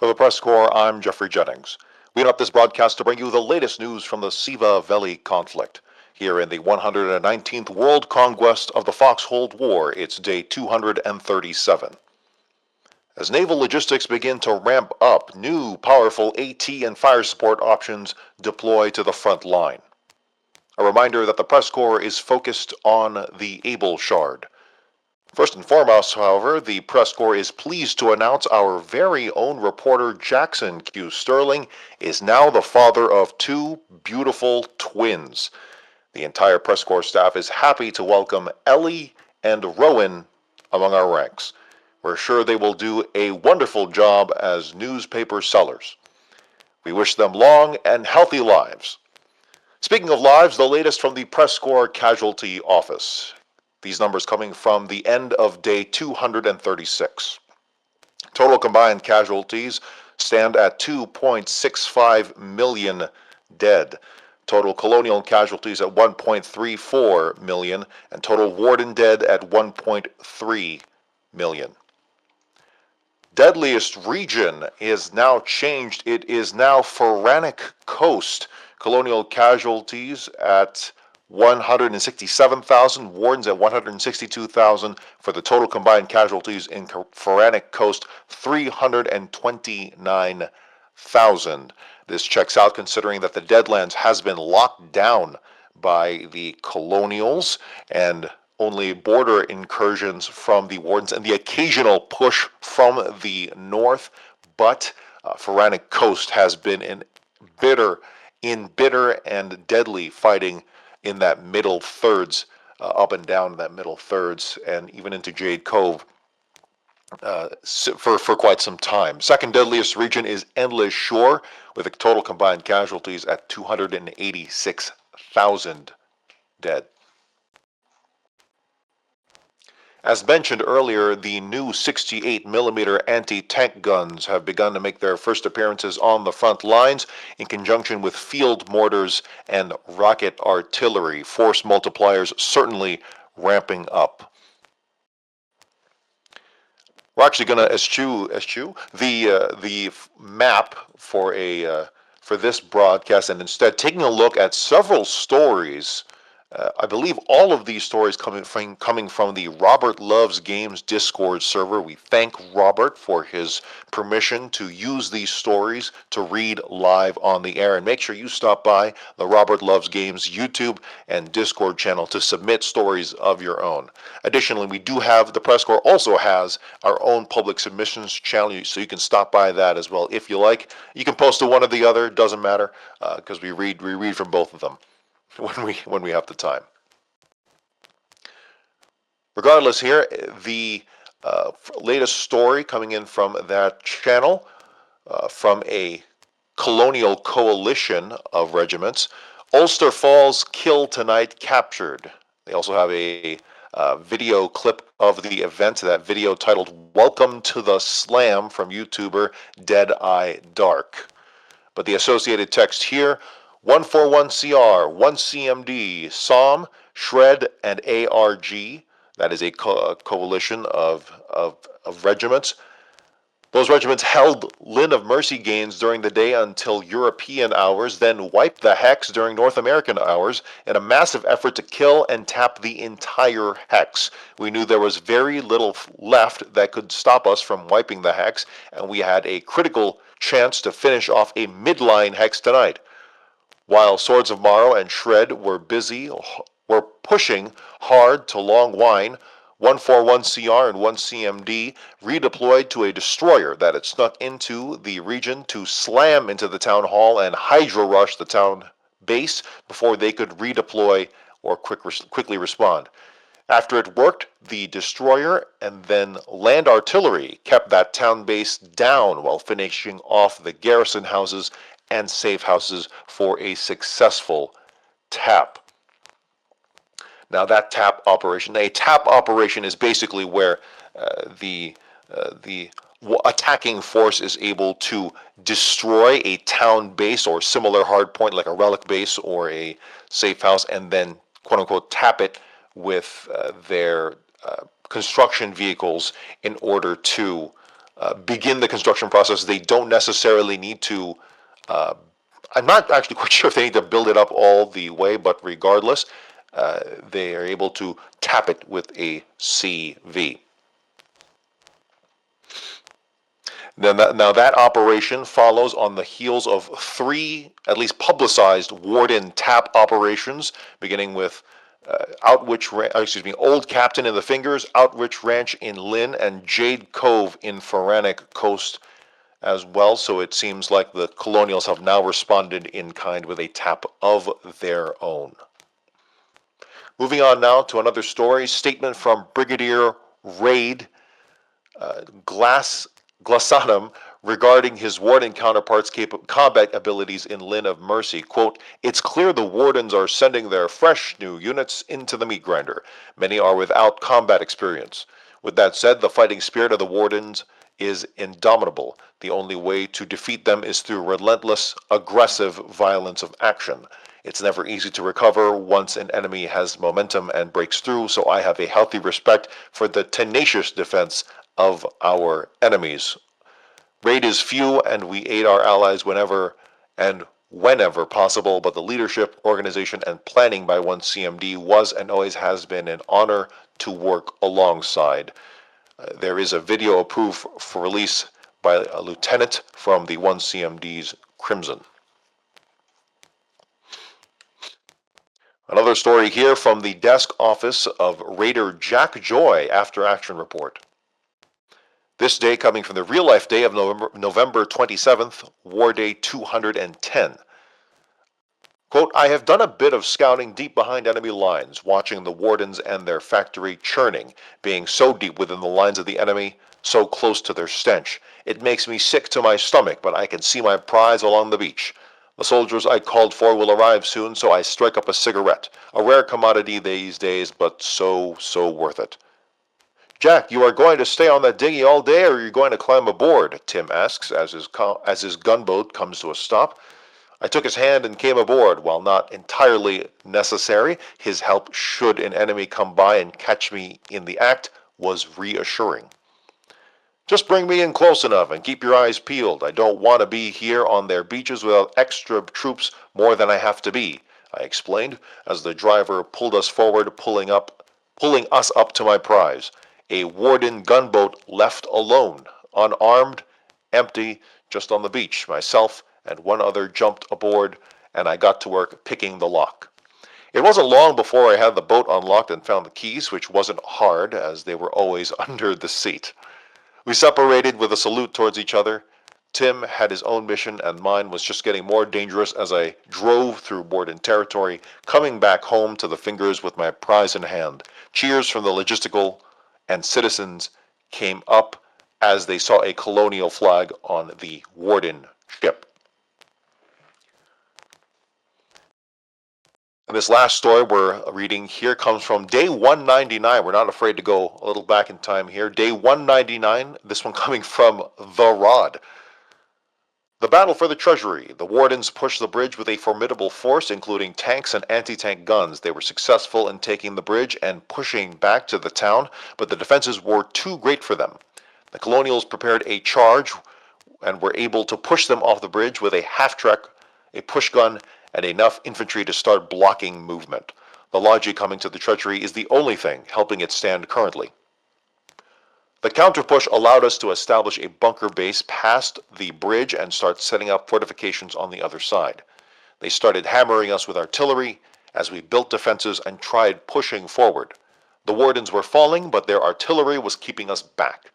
For the Press Corps, I'm Geoffrey Jennings. We interrupt this broadcast to bring you the latest news from the Siva Valley conflict. Here in the 119th World Conquest of the Foxhole War, it's day 237. As naval logistics begin to ramp up, new powerful AT and fire support options deploy to the front line. A reminder that the Press Corps is focused on the Able Shard. First and foremost, however, the Press Corps is pleased to announce our very own reporter Jackson Q. Sterling is now the father of two beautiful twins. The entire Press Corps staff is happy to welcome Ellie and Rowan among our ranks. We're sure they will do a wonderful job as newspaper sellers. We wish them long and healthy lives. Speaking of lives, the latest from the Press Corps Casualty Office. These numbers coming from the end of day 236. Total combined casualties stand at 2.65 million dead. Total colonial casualties at 1.34 million, and total warden dead at 1.3 million. Deadliest region is now changed. It is now Pharaonic Coast. Colonial casualties at 167,000, wardens at 162,000, for the total combined casualties in Pharaonic Coast, 329,000. This checks out considering that the Deadlands has been locked down by the colonials and only border incursions from the wardens and the occasional push from the north, but Pharaonic Coast has been in bitter and deadly fighting in that middle thirds, up and down that middle thirds, and even into Jade Cove for quite some time. Second deadliest region is Endless Shore, with a total combined casualties at 286,000 dead. As mentioned earlier, the new 68mm anti-tank guns have begun to make their first appearances on the front lines in conjunction with field mortars and rocket artillery. Force multipliers certainly ramping up. We're actually going to eschew the map for this broadcast, and instead taking a look at several stories. I believe all of these stories coming from the Robert Loves Games Discord server. We thank Robert for his permission to use these stories to read live on the air. And make sure you stop by the Robert Loves Games YouTube and Discord channel to submit stories of your own. Additionally, we do have, the Press Corps also has our own public submissions channel, so you can stop by that as well if you like. You can post to one or the other, doesn't matter, because we read from both of them when we have the time. Regardless, here the latest story coming in from that channel, from a colonial coalition of regiments. Ulster Falls Kill Tonight Captured. They also have a video clip of the event, that video titled Welcome to the Slam from YouTuber Dead Eye Dark. But the associated text here: 141CR, 1CMD, SOM, Shred, and ARG. That is a coalition of regiments. Those regiments held Lynn of Mercy gains during the day until European hours, then wiped the Hex during North American hours in a massive effort to kill and tap the entire Hex. We knew there was very little left that could stop us from wiping the Hex, and we had a critical chance to finish off a midline Hex tonight. While Swords of Morrow and Shred were pushing hard to Long Wine, 141CR and 1CMD redeployed to a destroyer that had snuck into the region to slam into the town hall and hydro rush the town base before they could redeploy or quickly respond. After it worked, the destroyer and then land artillery kept that town base down while finishing off the garrison houses and safe houses for a successful tap. Now that tap operation is basically where the attacking force is able to destroy a town base or similar hard point like a relic base or a safe house, and then quote unquote tap it with their construction vehicles in order to begin the construction process. They don't necessarily need to. I'm not actually quite sure if they need to build it up all the way, but regardless, they are able to tap it with a CV. Now that operation follows on the heels of three, at least publicized, Warden tap operations, beginning with Old Captain in the Fingers, Outwich Ranch in Lynn, and Jade Cove in Faranic Coast as well. So it seems like the Colonials have now responded in kind with a tap of their own. Moving on now to another story, statement from Brigadier Raid Glassanum regarding his Warden counterpart's combat abilities in Lynn of Mercy. Quote, "It's clear the Wardens are sending their fresh new units into the meat grinder. Many are without combat experience. With that said, the fighting spirit of the Wardens is indomitable. The only way to defeat them is through relentless, aggressive violence of action. It's never easy to recover once an enemy has momentum and breaks through, so I have a healthy respect for the tenacious defense of our enemies. Raid is few, and we aid our allies whenever possible, but the leadership, organization, and planning by 1CMD was and always has been an honor to work alongside." There is a video approved for release by a lieutenant from the 1CMD's Crimson. Another story here from the desk office of Raider Jack Joy after action report. This day coming from the real-life day of November 27th, War Day 210. Quote, "I have done a bit of scouting deep behind enemy lines, watching the Wardens and their factory churning, being so deep within the lines of the enemy, so close to their stench. It makes me sick to my stomach, but I can see my prize along the beach. The soldiers I called for will arrive soon, so I strike up a cigarette. A rare commodity these days, but so worth it." "Jack, you are going to stay on that dinghy all day, or are you going to climb aboard?" Tim asks as his gunboat comes to a stop. I took his hand and came aboard. While not entirely necessary, his help should an enemy come by and catch me in the act was reassuring. "Just bring me in close enough and keep your eyes peeled. I don't want to be here on their beaches without extra troops more than I have to be," I explained as the driver pulled us forward, pulling us up to my prize. A Warden gunboat left alone, unarmed, empty, just on the beach. Myself and one other jumped aboard, and I got to work picking the lock. It wasn't long before I had the boat unlocked and found the keys, which wasn't hard, as they were always under the seat. We separated with a salute towards each other. Tim had his own mission, and mine was just getting more dangerous as I drove through Warden territory, coming back home to the Fingers with my prize in hand. Cheers from the logistical and citizens came up as they saw a colonial flag on the Warden ship. And this last story we're reading here comes from day 199. We're not afraid to go a little back in time here. Day 199, this one coming from The Rod. The battle for the treasury. The Wardens pushed the bridge with a formidable force, including tanks and anti-tank guns. They were successful in taking the bridge and pushing back to the town, but the defenses were too great for them. The Colonials prepared a charge and were able to push them off the bridge with a half-track, a push gun, and enough infantry to start blocking movement. The Logi coming to the treasury is the only thing helping it stand currently. The counter-push allowed us to establish a bunker base past the bridge and start setting up fortifications on the other side. They started hammering us with artillery as we built defenses and tried pushing forward. The Wardens were falling, but their artillery was keeping us back.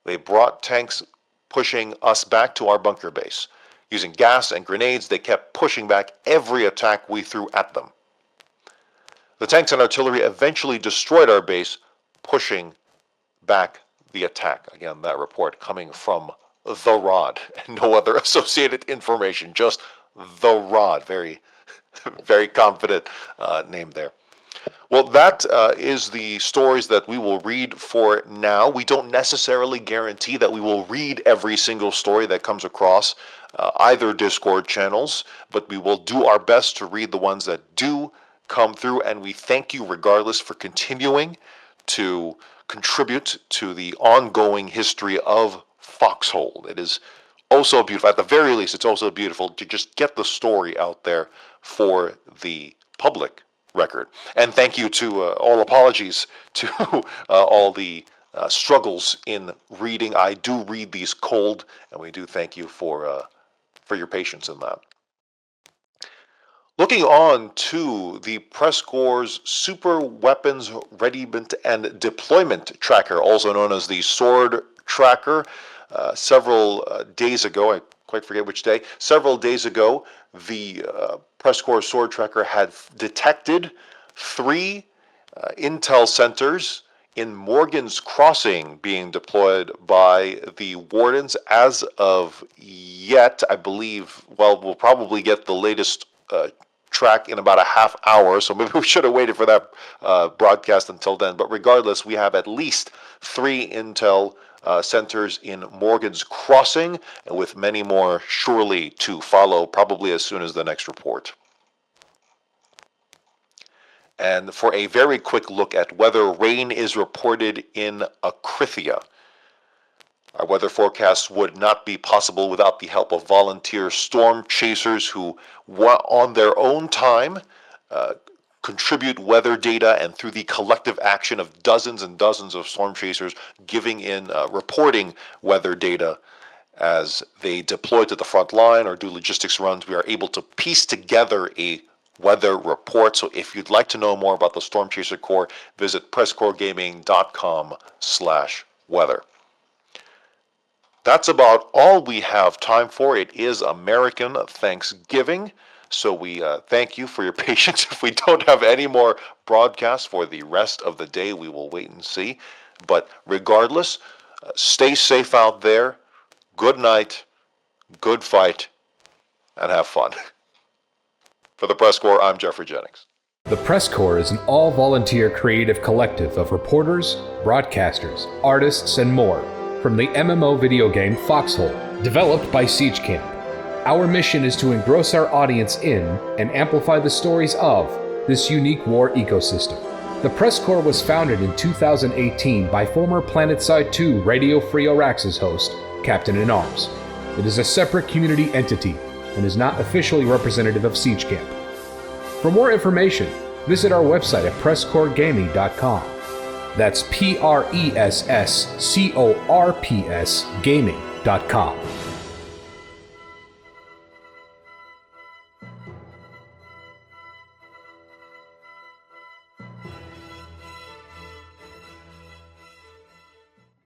They brought tanks pushing us back to our bunker base. Using gas and grenades, they kept pushing back every attack we threw at them. The tanks and artillery eventually destroyed our base, pushing back the attack. Again, that report coming from The Rod. No other associated information, just The Rod. Very, very confident name there. Well, that is the stories that we will read for now. We don't necessarily guarantee that we will read every single story that comes across either Discord channels, but we will do our best to read the ones that do come through, and we thank you regardless for continuing to contribute to the ongoing history of Foxhole. It is also beautiful. At the very least, it's also beautiful to just get the story out there for the public record. And thank you to all apologies to all the struggles in reading. I do read these cold, and we do thank you for your patience in that. Looking on to the PressCorps Super Weapons Readiness and Deployment Tracker, also known as the Sword Tracker. Several days ago, I quite forget which day, several days ago, the PressCorps Sword Tracker had detected 3 intel centers in Morgan's Crossing being deployed by the wardens. As of yet, I believe, well, we'll probably get the latest track in about a half hour, so maybe we should have waited for that broadcast until then. But regardless, we have at least 3 intel centers in Morgan's Crossing, and with many more surely to follow, probably as soon as the next report. And for a very quick look at weather, rain is reported in Akrithia. Our weather forecasts would not be possible without the help of volunteer storm chasers who, on their own time, contribute weather data, and through the collective action of dozens and dozens of storm chasers giving in, reporting weather data as they deploy to the front line or do logistics runs, we are able to piece together a weather report. So if you'd like to know more about the Storm Chaser Corps, visit PressCorpsGaming.com/weather. That's about all we have time for. It is American Thanksgiving, so we thank you for your patience. If we don't have any more broadcasts for the rest of the day, we will wait and see. But regardless, stay safe out there. Good night, good fight, and have fun. For the PressCorps, I'm Geoffrey Jennings. The PressCorps is an all-volunteer creative collective of reporters, broadcasters, artists, and more from the MMO video game Foxhole, developed by Siege Camp. Our mission is to engross our audience in and amplify the stories of this unique war ecosystem. The PressCorps was founded in 2018 by former Planetside 2 Radio Free Auraxis host, CaptainInArms. It is a separate community entity and is not officially representative of Siege Camp. For more information, visit our website at PressCorpsGaming.com. That's PressCorps Gaming.com.